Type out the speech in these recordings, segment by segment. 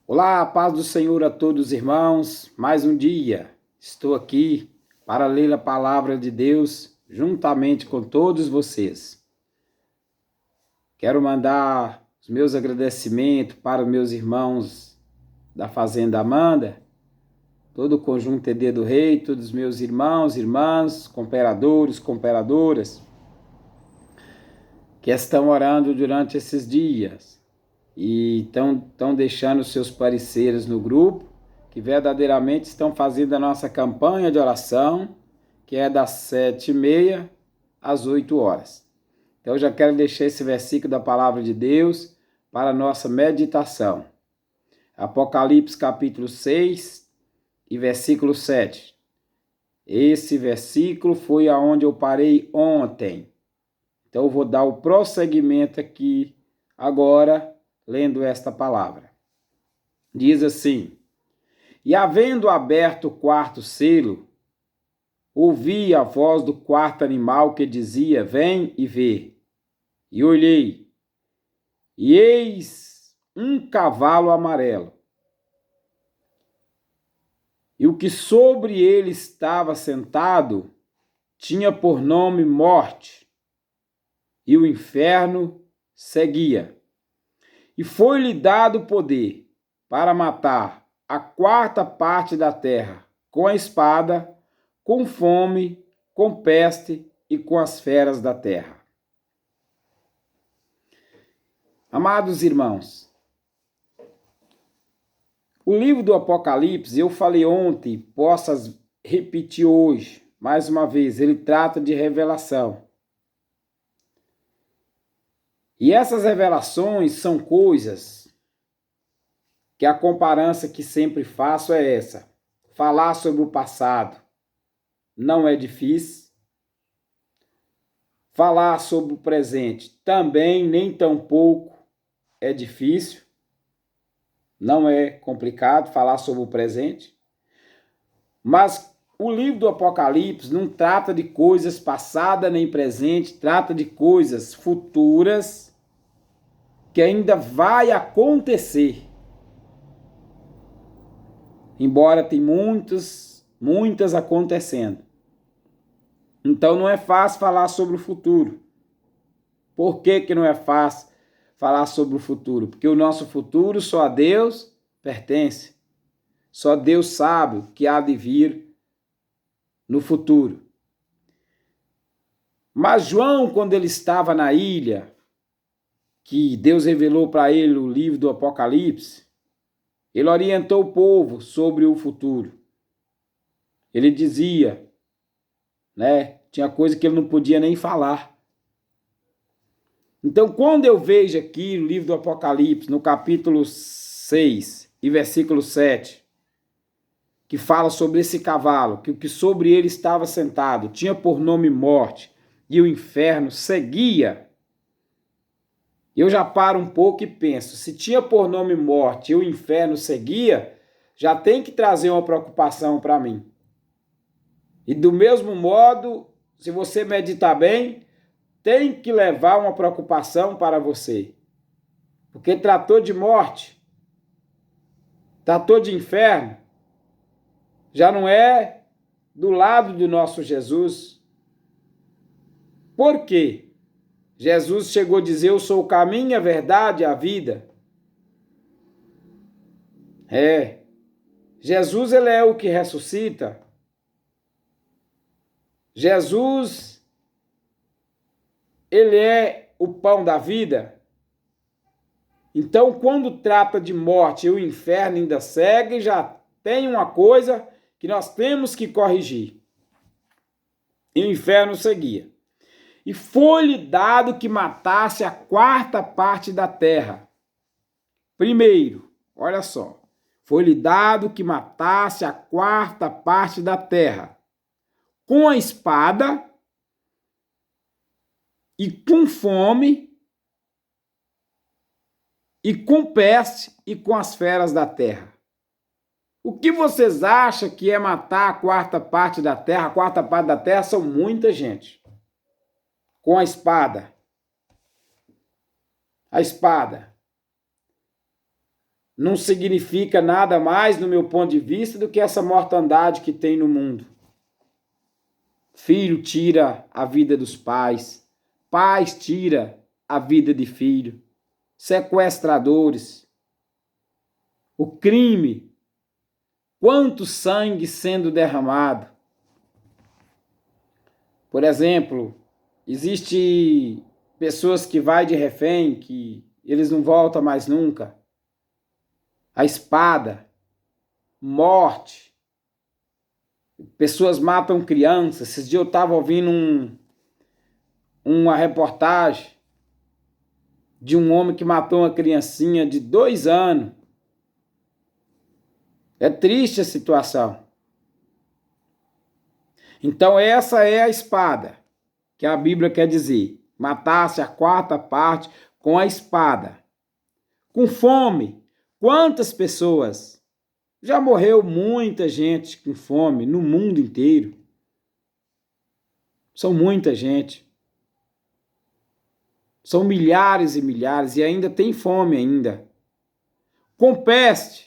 Olá, a paz do Senhor a todos os irmãos. Mais um dia estou aqui para ler a palavra de Deus juntamente com todos vocês. Quero mandar os meus agradecimentos para os meus irmãos da Fazenda Amanda, todo o conjunto ED do Rei, todos os meus irmãos, irmãs, cooperadores, cooperadoras, que estão orando durante esses dias e estão deixando seus pareceres no grupo, que verdadeiramente estão fazendo a nossa campanha de oração, que é das 7h30 às 8 horas. Então eu já quero deixar esse versículo da palavra de Deus para a nossa meditação. Apocalipse capítulo 6 e versículo 7. Esse versículo foi aonde eu parei ontem. Então eu vou dar o prosseguimento aqui agora, lendo esta palavra. Diz assim: E havendo aberto o quarto selo, ouvi a voz do quarto animal que dizia: Vem e vê. E olhei, e eis um cavalo amarelo. E o que sobre ele estava sentado tinha por nome Morte, e o inferno seguia. E foi-lhe dado poder para matar a quarta parte da terra com a espada, com fome, com peste e com as feras da terra. Amados irmãos, o livro do Apocalipse, eu falei ontem, posso repetir hoje, mais uma vez, ele trata de revelação. E essas revelações são coisas que a comparança que sempre faço é essa. Falar sobre o passado não é difícil. Falar sobre o presente também nem tão pouco é difícil. Não é complicado falar sobre o presente. Mas o livro do Apocalipse não trata de coisas passadas nem presente, trata de coisas futuras que ainda vai acontecer. Embora tem muitas acontecendo. Então não é fácil falar sobre o futuro. Por que não é fácil falar sobre o futuro? Porque o nosso futuro só a Deus pertence. Só Deus sabe o que há de vir no futuro. Mas João, quando ele estava na ilha, que Deus revelou para ele o livro do Apocalipse, ele orientou o povo sobre o futuro. Ele dizia, tinha coisa que ele não podia nem falar. Então, quando eu vejo aqui o livro do Apocalipse, no capítulo 6 e versículo 7, que fala sobre esse cavalo, que o que sobre ele estava sentado tinha por nome Morte, e o inferno seguia, eu já paro um pouco e penso, se tinha por nome Morte e o inferno seguia, já tem que trazer uma preocupação para mim. E do mesmo modo, se você meditar bem, tem que levar uma preocupação para você. Porque tratou de morte, tratou de inferno, já não é do lado do nosso Jesus. Por quê? Jesus chegou a dizer, eu sou o caminho, a verdade e a vida. Jesus, ele é o que ressuscita. Jesus, ele é o pão da vida. Então, quando trata de morte e o inferno ainda segue, já tem uma coisa que nós temos que corrigir. E o inferno seguia. E foi-lhe dado que matasse a quarta parte da terra. Primeiro, olha só, foi-lhe dado que matasse a quarta parte da terra com a espada e com fome e com peste e com as feras da terra. O que vocês acham que é matar a quarta parte da terra? A quarta parte da terra são muita gente. Com a espada. A espada. não significa nada mais, no meu ponto de vista, do que essa mortandade que tem no mundo. Filho tira a vida dos pais, pais tira a vida de filho, sequestradores, o crime, quanto sangue sendo derramado. Por exemplo, existe pessoas que vai de refém, que eles não voltam mais nunca. A espada, morte, pessoas matam crianças. Esses dias eu estava ouvindo uma reportagem de um homem que matou uma criancinha de 2 anos. É triste a situação. Então essa é a espada que a Bíblia quer dizer. Matasse a 4ª parte com a espada. Com fome. Quantas pessoas? Já morreu muita gente com fome no mundo inteiro. São muita gente. São milhares e milhares e ainda tem fome ainda. Com peste.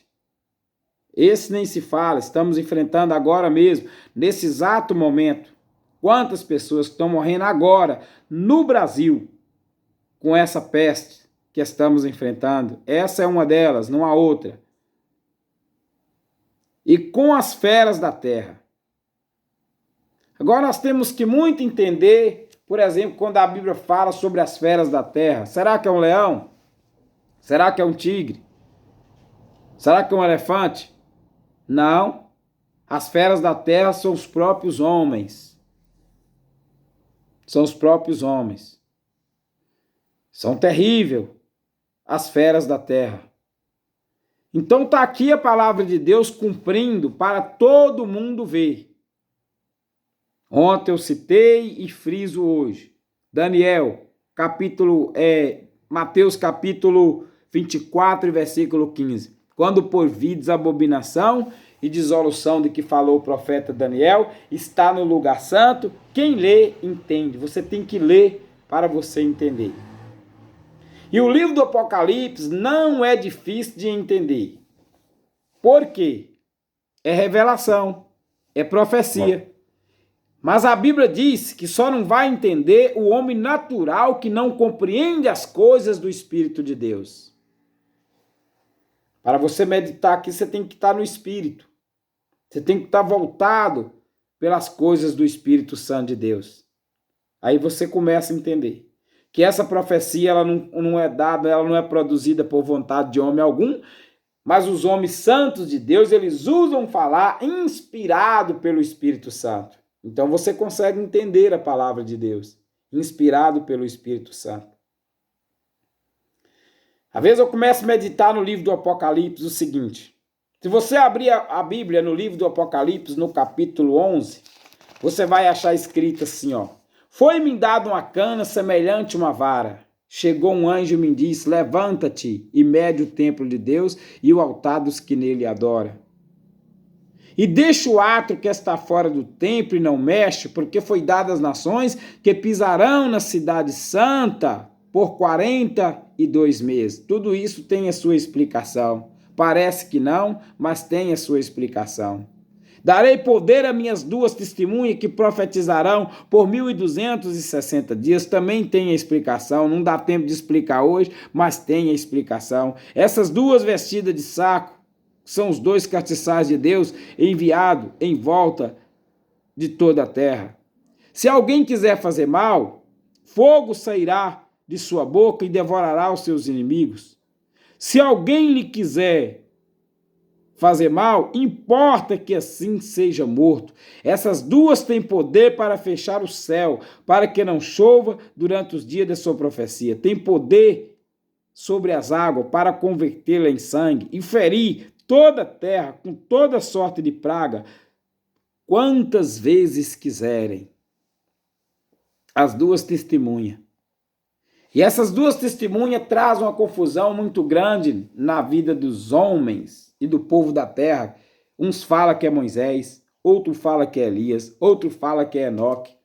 Esse nem se fala, estamos enfrentando agora mesmo, nesse exato momento. Quantas pessoas estão morrendo agora no Brasil com essa peste que estamos enfrentando? Essa é uma delas, não há outra. E com as feras da terra. Agora nós temos que muito entender, por exemplo, quando a Bíblia fala sobre as feras da terra. Será que é um leão? Será que é um tigre? Será que é um elefante? Não. As feras da terra são os próprios homens. São os próprios homens. São terríveis as feras da terra. Então está aqui a palavra de Deus cumprindo para todo mundo ver. Ontem eu citei e friso hoje. Mateus capítulo 24, versículo 15. Quando por vides abominação e dissolução de que falou o profeta Daniel, está no lugar santo, quem lê, entende. Você tem que ler para você entender. E o livro do Apocalipse não é difícil de entender. Por quê? É revelação, é profecia. Mas a Bíblia diz que só não vai entender o homem natural que não compreende as coisas do Espírito de Deus. Para você meditar aqui, você tem que estar no Espírito. Você tem que estar voltado pelas coisas do Espírito Santo de Deus. Aí você começa a entender que essa profecia ela não é dada, ela não é produzida por vontade de homem algum, mas os homens santos de Deus, eles usam falar inspirado pelo Espírito Santo. Então você consegue entender a palavra de Deus, inspirado pelo Espírito Santo. Às vezes eu começo a meditar no livro do Apocalipse o seguinte: se você abrir a Bíblia no livro do Apocalipse, no capítulo 11, você vai achar escrito assim, ó: foi-me dado uma cana semelhante a uma vara. Chegou um anjo e me disse: levanta-te e mede o templo de Deus e o altar dos que nele adoram. E deixa o átrio que está fora do templo e não mexe, porque foi dado às nações que pisarão na cidade santa por 42 meses. Tudo isso tem a sua explicação. Parece que não, mas tem a sua explicação. Darei poder a minhas 2 testemunhas que profetizarão por 1260 dias. Também tem a explicação. Não dá tempo de explicar hoje, mas tem a explicação. Essas 2 vestidas de saco são os 2 castiçais de Deus enviados em volta de toda a terra. Se alguém quiser fazer mal, fogo sairá de sua boca e devorará os seus inimigos. Se alguém lhe quiser fazer mal, importa que assim seja morto. Essas 2 têm poder para fechar o céu, para que não chova durante os dias da sua profecia. Tem poder sobre as águas para convertê-la em sangue e ferir toda a terra com toda sorte de praga, quantas vezes quiserem. As 2 testemunhas. E essas 2 testemunhas trazem uma confusão muito grande na vida dos homens e do povo da terra. Uns falam que é Moisés, outro fala que é Elias, outro fala que é Enoque.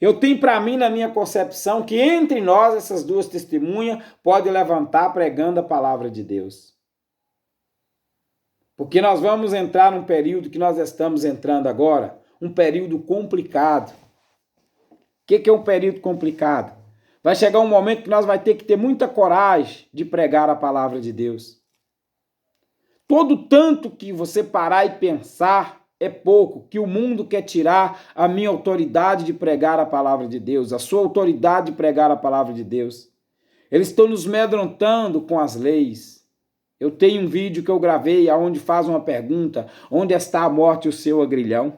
Eu tenho para mim, na minha concepção, que entre nós essas 2 testemunhas podem levantar pregando a palavra de Deus. Porque nós vamos entrar num período que nós estamos entrando agora, um período complicado. O que é um período complicado? Vai chegar um momento que nós vamos ter que ter muita coragem de pregar a palavra de Deus. Todo tanto que você parar e pensar é pouco, que o mundo quer tirar a minha autoridade de pregar a palavra de Deus, a sua autoridade de pregar a palavra de Deus. Eles estão nos amedrontando com as leis. Eu tenho um vídeo que eu gravei onde faz uma pergunta: onde está a morte e o seu agrilhão?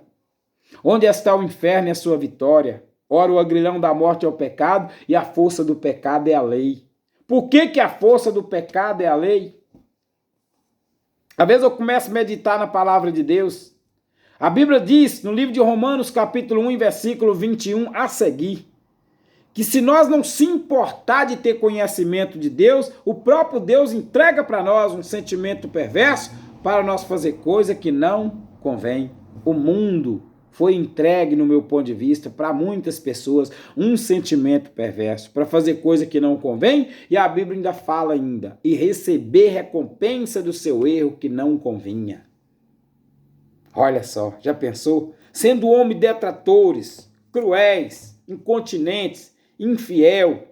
Onde está o inferno e a sua vitória? Ora, o agrilhão da morte é o pecado e a força do pecado é a lei. Por que a força do pecado é a lei? Às vezes eu começo a meditar na palavra de Deus. A Bíblia diz, no livro de Romanos, capítulo 1, versículo 21, a seguir, que se nós não se importar de ter conhecimento de Deus, o próprio Deus entrega para nós um sentimento perverso para nós fazer coisa que não convém. O mundo foi entregue, no meu ponto de vista, para muitas pessoas, um sentimento perverso, para fazer coisa que não convém, e a Bíblia ainda fala ainda, e receber recompensa do seu erro que não convinha. Olha só, já pensou? Sendo homem detratores, cruéis, incontinentes, infiel,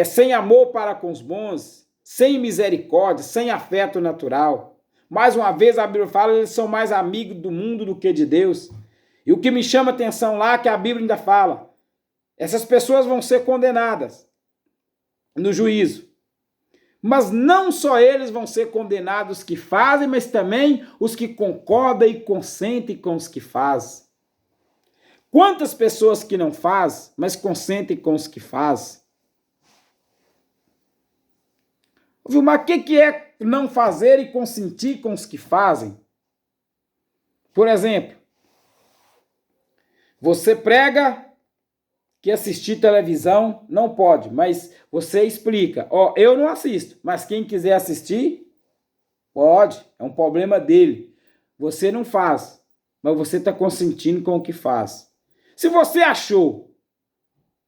sem amor para com os bons, sem misericórdia, sem afeto natural. Mais uma vez a Bíblia fala, eles são mais amigos do mundo do que de Deus. E o que me chama a atenção lá é que a Bíblia ainda fala, essas pessoas vão ser condenadas no juízo. Mas não só eles vão ser condenados que fazem, mas também os que concordam e consentem com os que fazem. Quantas pessoas que não fazem, mas consentem com os que fazem? Mas o que é não fazer e consentir com os que fazem? Por exemplo, você prega que assistir televisão não pode, mas você explica, eu não assisto, mas quem quiser assistir, pode, é um problema dele. Você não faz, mas você está consentindo com o que faz. Se você achou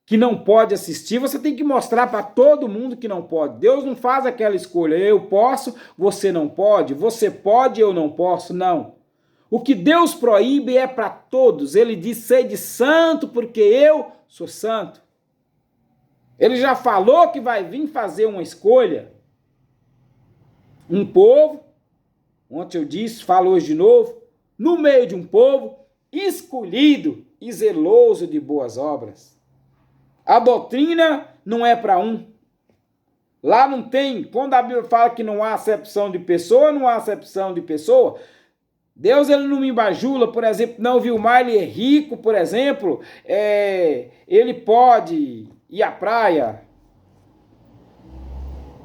que não pode assistir, você tem que mostrar para todo mundo que não pode. Deus não faz aquela escolha, eu posso, você não pode, você pode, eu não posso, não. O que Deus proíbe é para todos. Ele diz, sede santo, porque eu sou santo. Ele já falou que vai vir fazer uma escolha. Um povo, ontem eu disse, falo hoje de novo, no meio de um povo escolhido e zeloso de boas obras. A doutrina não é para um. Lá não tem, quando a Bíblia fala que não há acepção de pessoa, não há acepção de pessoa. Deus, ele não me embajula, por exemplo, não, Vilmar, ele é rico, por exemplo, ele pode ir à praia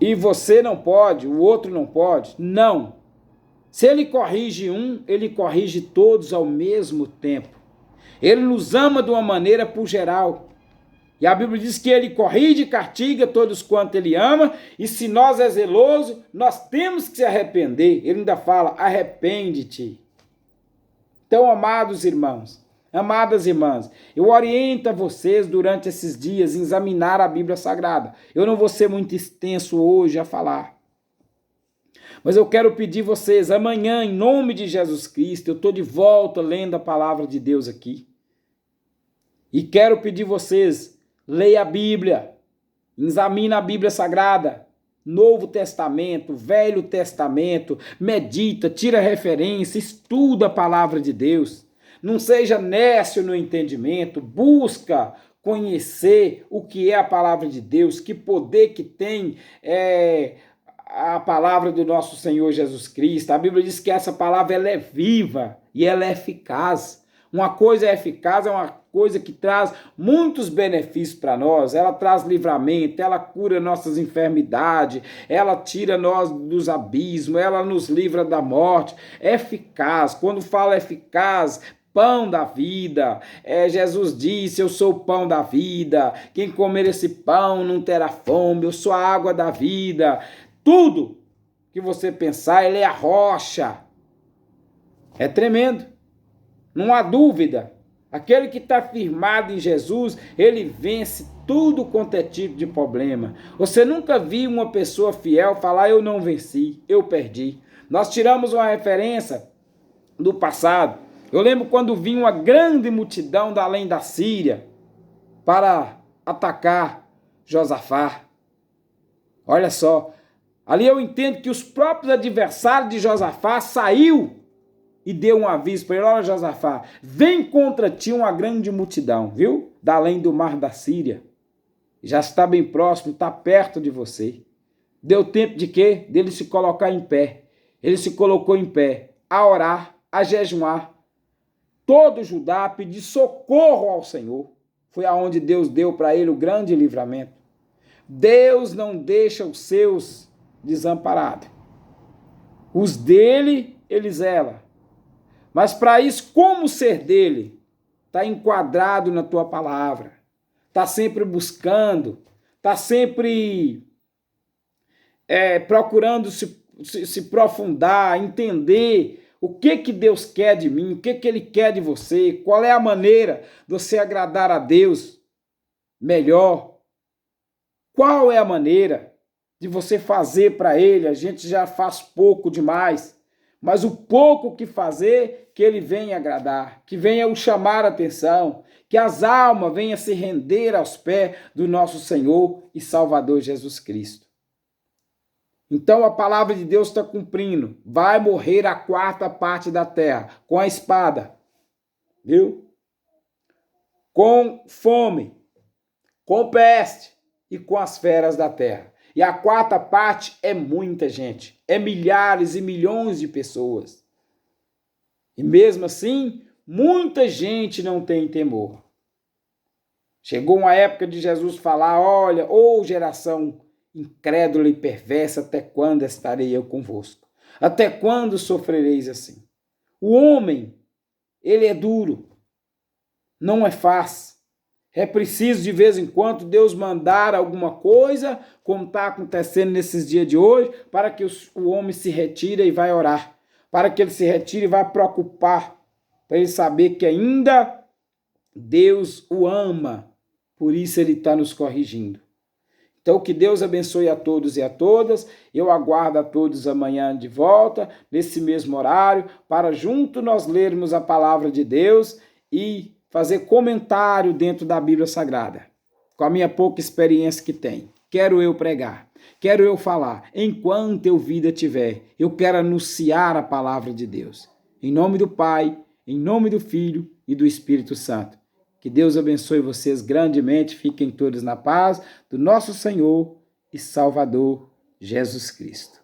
e você não pode, o outro não pode. Não. Se ele corrige um, ele corrige todos ao mesmo tempo. Ele nos ama de uma maneira por geral. E a Bíblia diz que ele corrige e castiga todos quanto ele ama, e se nós é zeloso, nós temos que se arrepender. Ele ainda fala, arrepende-te. Então, amados irmãos, amadas irmãs, eu oriento a vocês durante esses dias em examinar a Bíblia Sagrada. Eu não vou ser muito extenso hoje a falar. Mas eu quero pedir vocês, amanhã, em nome de Jesus Cristo, eu estou de volta lendo a palavra de Deus aqui. E quero pedir vocês, leia a Bíblia, examine a Bíblia Sagrada, Novo Testamento, Velho Testamento, medita, tira referência, estuda a palavra de Deus. Não seja nécio no entendimento, busca conhecer o que é a palavra de Deus, que poder que tem a palavra do nosso Senhor Jesus Cristo. A Bíblia diz que essa palavra ela é viva e ela é eficaz. Uma coisa é eficaz, é uma coisa que traz muitos benefícios para nós. Ela traz livramento, ela cura nossas enfermidades, ela tira nós dos abismos, ela nos livra da morte. É eficaz. Quando fala eficaz, pão da vida. Jesus disse, eu sou o pão da vida. Quem comer esse pão não terá fome. Eu sou a água da vida. Tudo que você pensar, ele é a rocha. É tremendo. Não há dúvida. Aquele que está firmado em Jesus, ele vence tudo quanto é tipo de problema. Você nunca viu uma pessoa fiel falar, eu não venci, eu perdi. Nós tiramos uma referência do passado. Eu lembro quando vinha uma grande multidão da além da Síria para atacar Josafá. Olha só, ali eu entendo que os próprios adversários de Josafá saiu e deu um aviso para ele: olha, Josafá, vem contra ti uma grande multidão, viu? Da além do mar da Síria. Já está bem próximo, está perto de você. Deu tempo de quê? Dele se colocar em pé. Ele se colocou em pé a orar, a jejuar. Todo Judá pedir socorro ao Senhor. Foi aonde Deus deu para ele o grande livramento. Deus não deixa os seus desamparados. Os dele, ele zela. Mas para isso, como ser dele? Está enquadrado na tua palavra. Está sempre buscando. Está sempre procurando se aprofundar, entender o que Deus quer de mim, o que Ele quer de você, qual é a maneira de você agradar a Deus melhor. Qual é a maneira de você fazer para Ele? A gente já faz pouco demais, mas o pouco que fazer, que Ele venha agradar, que venha o chamar a atenção, que as almas venham se render aos pés do nosso Senhor e Salvador Jesus Cristo. Então a palavra de Deus está cumprindo. Vai morrer a quarta parte da terra com a espada, viu? Com fome, com peste e com as feras da terra. E a quarta parte é muita gente, é milhares e milhões de pessoas. E mesmo assim, muita gente não tem temor. Chegou uma época de Jesus falar: olha, ô geração incrédula e perversa, até quando estarei eu convosco? Até quando sofrereis assim? O homem, ele é duro, não é fácil. É preciso de vez em quando Deus mandar alguma coisa, como está acontecendo nesses dias de hoje, para que o homem se retire e vai orar, para que ele se retire e vai preocupar, para ele saber que ainda Deus o ama, por isso ele está nos corrigindo. Então, que Deus abençoe a todos e a todas. Eu aguardo a todos amanhã de volta, nesse mesmo horário, para junto nós lermos a palavra de Deus e fazer comentário dentro da Bíblia Sagrada. Com a minha pouca experiência que tenho. Quero eu pregar, quero eu falar. Enquanto eu vida tiver, eu quero anunciar a palavra de Deus. Em nome do Pai, em nome do Filho e do Espírito Santo. Que Deus abençoe vocês grandemente. Fiquem todos na paz do nosso Senhor e Salvador Jesus Cristo.